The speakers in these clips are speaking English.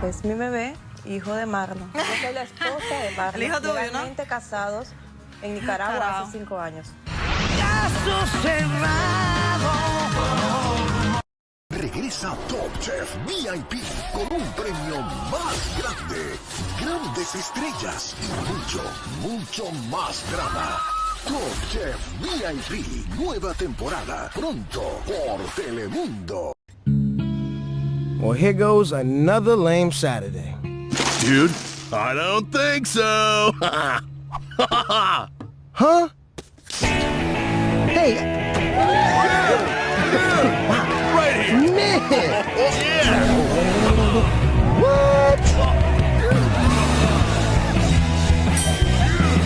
Es mi bebé, hijo de Marlon. Yo soy la esposa de Marlon. El hijo tuyo, ¿no? Legalmente casados en Nicaragua hace 5 años. Caso cerrado. Regresa Top Chef VIP con un premio más grande, grandes estrellas y mucho más drama. Top Chef VIP, nueva temporada, pronto por Telemundo. Well, here goes another lame Saturday. Dude, I don't think so. Huh? Hey. Right here. Man. Yeah. What?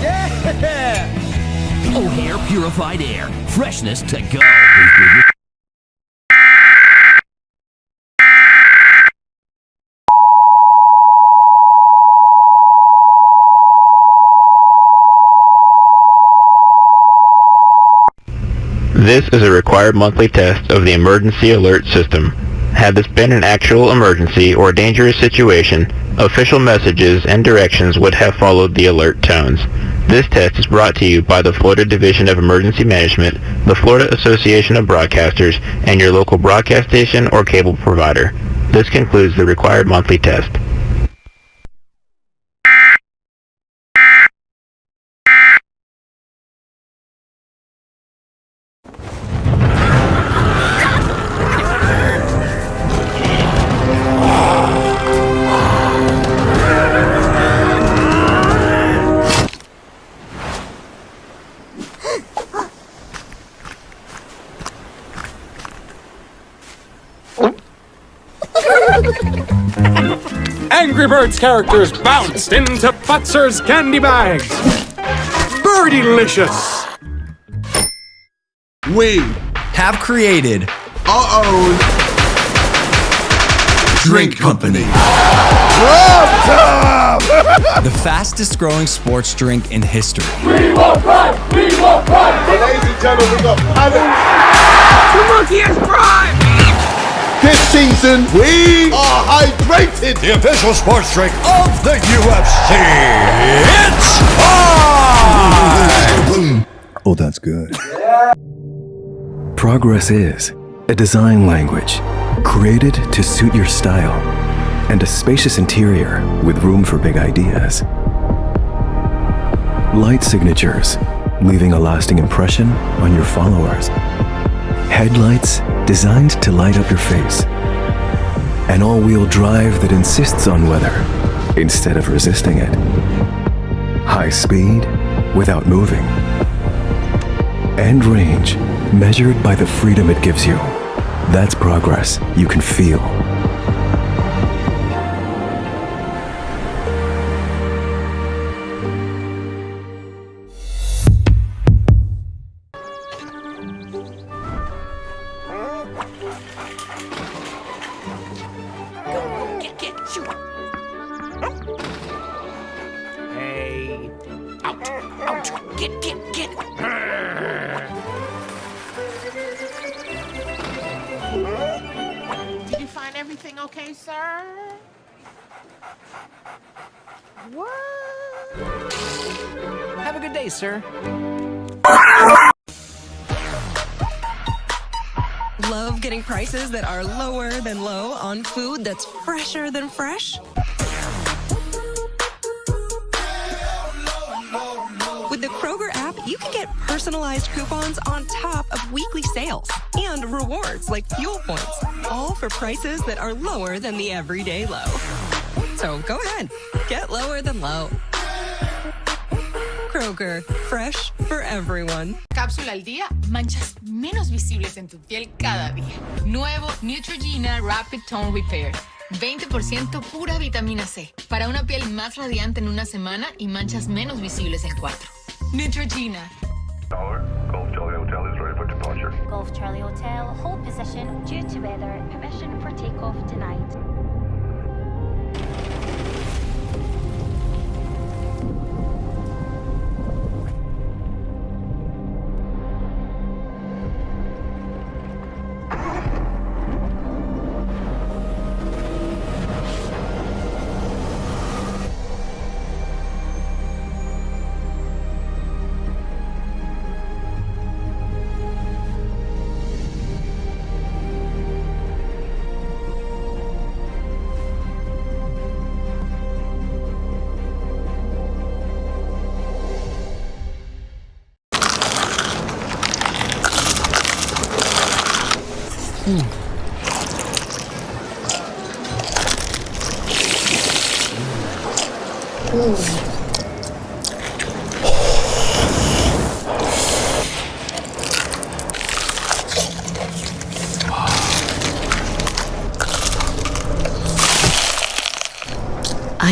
Yeah. O'Hare Purified Air. Freshness to go. This is a required monthly test of the emergency alert system. Had this been an actual emergency or dangerous situation, official messages and directions would have followed the alert tones. This test is brought to you by the Florida Division of Emergency Management, the Florida Association of Broadcasters, and your local broadcast station or cable provider. This concludes the required monthly test. Angry Birds characters bounced into Futzer's candy bags. Birdie-licious! We have created our own drink company. The fastest growing sports drink in history. We will run! We will run! Ladies and gentlemen, The monkey has prime! this season we are hydrated. The official sports drink of the UFC. It's time! Oh, that's good. Progress is a design language created to suit your style and a spacious interior with room for big ideas. Light signatures, leaving a lasting impression on your followers. Headlights designed to light up your face. An all-wheel drive that insists on weather instead of resisting it. High speed without moving. And range measured by the freedom it gives you. That's progress you can feel. Hey. Out. Out. Get. Did you find everything okay, sir? What? Have a good day, sir. Love getting prices that are lower than low on food that's fresher than fresh? With the Kroger app, you can get personalized coupons on top of weekly sales and rewards like fuel points, all for prices that are lower than the everyday low. So go ahead, get lower than low. Kroger, fresh for everyone. Cápsula al día, manchas menos visibles en tu piel cada día. Nuevo Neutrogena Rapid Tone Repair. 20% pura vitamina C. Para una piel más radiante en una semana y manchas menos visibles en 4. Neutrogena. Golf Charlie Hotel is ready for departure. Golf Charlie Hotel, hold position due to weather. Permission for takeoff denied. I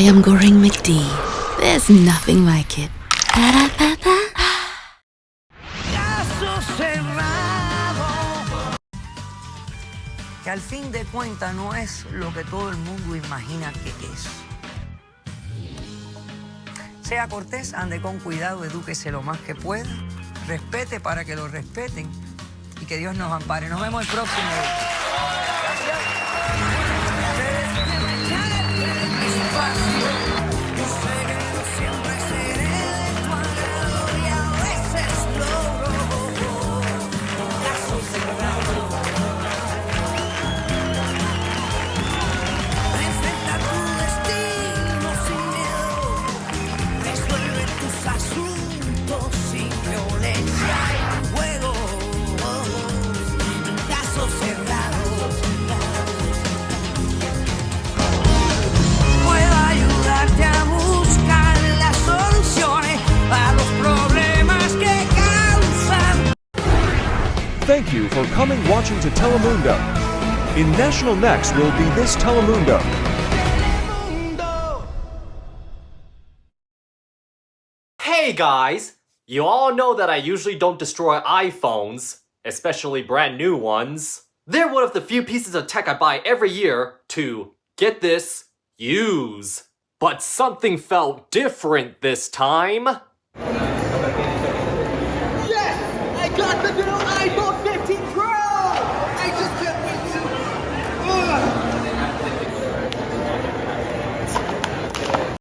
am Goring McD. There's nothing like it. Pa-da-pa-pa. Caso cerrado. Que al fin de cuentas no es lo que todo el mundo imagina que es. Sea cortés, ande con cuidado, edúquese lo más que pueda, respete para que lo respeten y que Dios nos ampare. Nos vemos el próximo. Thank you for coming watching to Telemundo. In National Next will be this Telemundo. Hey guys! You all know that I usually don't destroy iPhones, especially brand new ones. They're one of the few pieces of tech I buy every year to, get this, use. But something felt different this time. Yes! I got the new iPhone